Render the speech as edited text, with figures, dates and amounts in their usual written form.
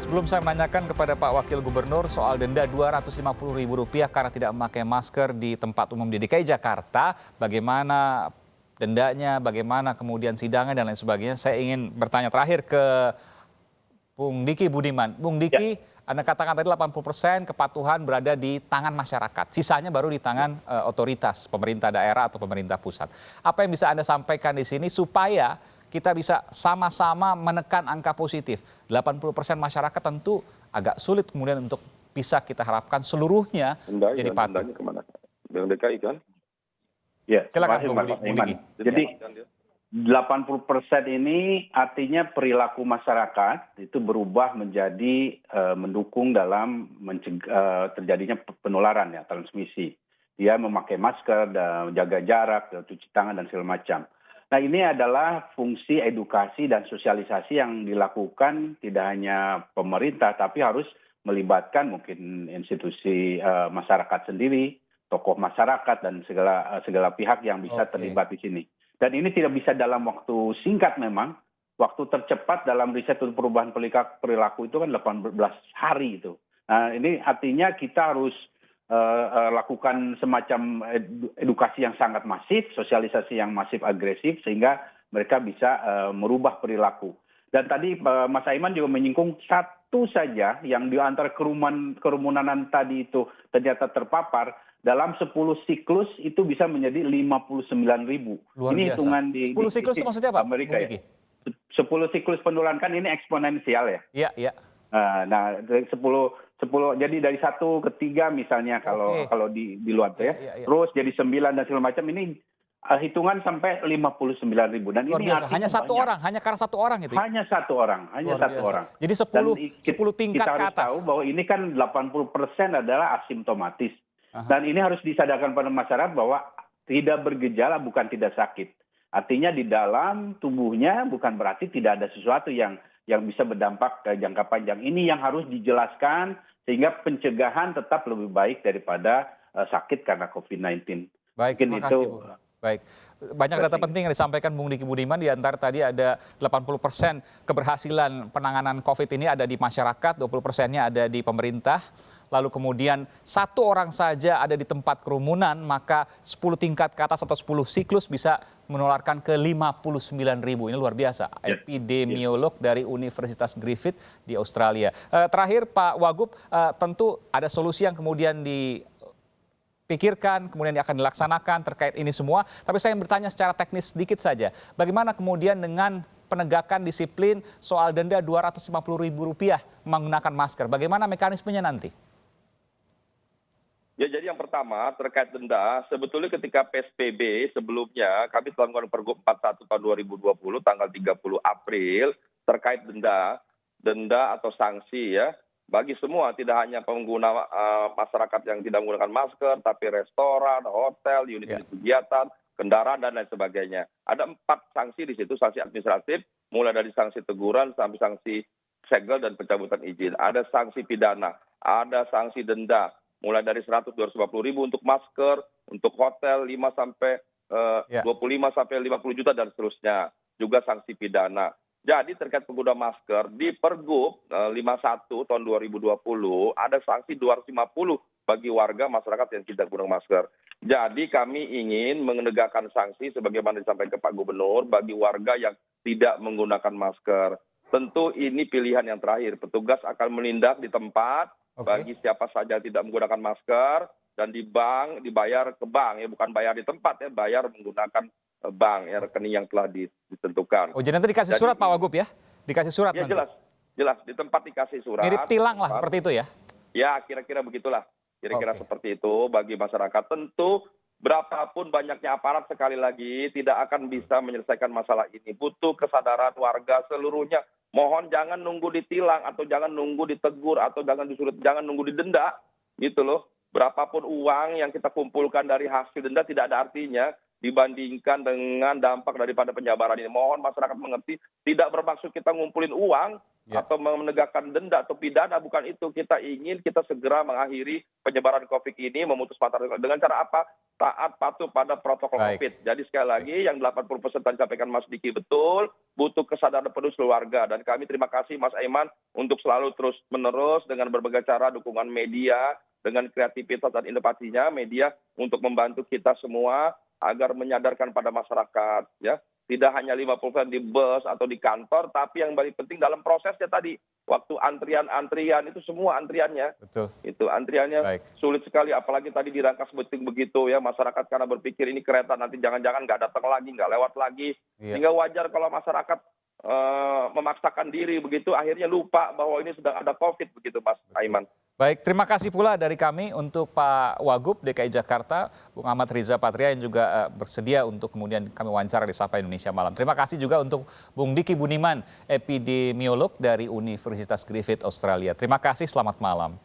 Sebelum saya menanyakan kepada Pak Wakil Gubernur soal denda Rp250.000 karena tidak memakai masker di tempat umum di DKI Jakarta, bagaimana dendanya, bagaimana kemudian sidangnya dan lain sebagainya, saya ingin bertanya terakhir ke Bung Diki Budiman. Bung Diki, Anda katakan tadi 80% kepatuhan berada di tangan masyarakat, sisanya baru di tangan otoritas, pemerintah daerah atau pemerintah pusat. Apa yang bisa Anda sampaikan di sini supaya kita bisa sama-sama menekan angka positif? 80% masyarakat tentu agak sulit kemudian untuk bisa kita harapkan seluruhnya jadi patuh. Kemana? Yang DKI kan? Ya, Silakan terima Bung kasih, Pak Iman. Diki. Jadi 80% ini artinya perilaku masyarakat itu berubah menjadi mendukung dalam terjadinya penularan ya, transmisi. Dia memakai masker, dan jaga jarak, cuci tangan dan segala macam. Nah, ini adalah fungsi edukasi dan sosialisasi yang dilakukan tidak hanya pemerintah, tapi harus melibatkan mungkin institusi masyarakat sendiri, tokoh masyarakat dan segala pihak yang bisa terlibat di sini. Dan ini tidak bisa dalam waktu singkat memang. Waktu tercepat dalam riset untuk perubahan perilaku itu kan 18 hari itu. Nah, ini artinya kita harus lakukan semacam edukasi yang sangat masif, sosialisasi yang masif agresif sehingga mereka bisa merubah perilaku. Dan tadi Mas Aiman juga menyinggung satu saja yang di antara kerumunan tadi itu ternyata terpapar dalam 10 siklus itu bisa menjadi 59.000. Ini biasa. Hitungan di 10 siklus itu maksudnya apa, Amerika Bung ya. Diki? 10 siklus penularan kan ini eksponensial ya. Iya, iya. Nah, 10 jadi dari 1 ke 3 misalnya kalau di luar tuh ya. Terus jadi 9 dan segala macam ini hitungan sampai 59.000 dan Luar ini biasa. Hanya satu orang, hanya karena satu orang itu. Hanya satu orang. Jadi 10 tingkat kita ke harus atas. tahu bahwa ini kan 80% adalah asimptomatis. Dan ini harus disadarkan pada masyarakat bahwa tidak bergejala bukan tidak sakit. Artinya di dalam tubuhnya bukan berarti tidak ada sesuatu yang bisa berdampak ke jangka panjang. Ini yang harus dijelaskan sehingga pencegahan tetap lebih baik daripada sakit karena COVID-19. Baik, terima kasih, Bu. Baik, banyak data penting yang disampaikan Bung Diki Budiman. Di antara tadi ada 80% keberhasilan penanganan COVID ini ada di masyarakat, 20%-nya ada di pemerintah. Lalu kemudian 1 orang saja ada di tempat kerumunan, maka 10 tingkat ke atas atau 10 siklus bisa menularkan ke 59.000. Ini luar biasa. Epidemiolog dari Universitas Griffith di Australia. Terakhir Pak Wagub, tentu ada solusi yang kemudian dipikirkan, kemudian akan dilaksanakan terkait ini semua. Tapi saya ingin bertanya secara teknis sedikit saja. Bagaimana kemudian dengan penegakan disiplin soal denda Rp250.000 menggunakan masker? Bagaimana mekanismenya nanti? Ya, jadi yang pertama terkait denda, sebetulnya ketika PSBB sebelumnya kami telah melakukan Pergub 41 tahun 2020 tanggal 30 April terkait denda atau sanksi ya bagi semua, tidak hanya pengguna masyarakat yang tidak menggunakan masker, tapi restoran, hotel, unit kegiatan, kendaraan dan lain sebagainya. Ada 4 sanksi di situ, sanksi administratif, mulai dari sanksi teguran sampai sanksi segel dan pencabutan izin. Ada sanksi pidana, ada sanksi denda, mulai dari 100-250 ribu untuk masker, untuk hotel 5 sampai 25 sampai 50 juta dan seterusnya. Juga sanksi pidana. Jadi terkait pengguna masker di Pergub 51 tahun 2020 ada sanksi 250 bagi warga masyarakat yang tidak menggunakan masker. Jadi kami ingin menegakkan sanksi sebagaimana disampaikan ke Pak Gubernur bagi warga yang tidak menggunakan masker. Tentu ini pilihan yang terakhir. Petugas akan menindak di tempat bagi siapa saja tidak menggunakan masker dan di bank dibayar ke bank ya, bukan bayar di tempat ya, bayar menggunakan bank ya, rekening yang telah ditentukan. Oh, jadi nanti dikasih surat Pak Wagub ya? Dikasih surat ya, nanti? Jelas di tempat dikasih surat. Mirip tilang lah seperti itu ya? Ya, kira-kira begitulah. Kira-kira seperti itu bagi masyarakat. Tentu berapapun banyaknya aparat sekali lagi tidak akan bisa menyelesaikan masalah ini. Butuh kesadaran warga seluruhnya. Mohon jangan nunggu ditilang atau jangan nunggu ditegur atau jangan nunggu didenda gitu loh. Berapapun uang yang kita kumpulkan dari hasil denda tidak ada artinya dibandingkan dengan dampak daripada penjabaran ini. Mohon masyarakat mengerti, tidak bermaksud kita ngumpulin uang Ya. atau menegakkan denda atau pidana, bukan itu. Kita ingin kita segera mengakhiri penyebaran COVID ini, memutus mata rantai dengan cara apa? Taat patuh pada protokol Baik. COVID. Jadi sekali lagi yang 80% tadi sampaikan Mas Diki betul, butuh kesadaran penuh keluarga. Dan kami terima kasih Mas Aiman untuk selalu terus-menerus dengan berbagai cara dukungan media, dengan kreativitas dan inovasinya media untuk membantu kita semua agar menyadarkan pada masyarakat, ya. Tidak hanya 50% di bus atau di kantor, tapi yang paling penting dalam prosesnya tadi, waktu antrian itu semua antriannya. Betul. Itu antriannya Baik. sulit sekali, apalagi tadi dirangkas begitu ya, masyarakat karena berpikir ini kereta nanti jangan-jangan nggak datang lagi, nggak lewat lagi. Iya. Sehingga wajar kalau masyarakat memaksakan diri begitu, akhirnya lupa bahwa ini sedang ada COVID begitu, Mas Aiman. Baik, terima kasih pula dari kami untuk Pak Wagub DKI Jakarta, Bung Ahmad Riza Patria yang juga bersedia untuk kemudian kami wawancara di Sapa Indonesia Malam. Terima kasih juga untuk Bung Diki Budiman, epidemiolog dari Universitas Griffith Australia. Terima kasih, selamat malam.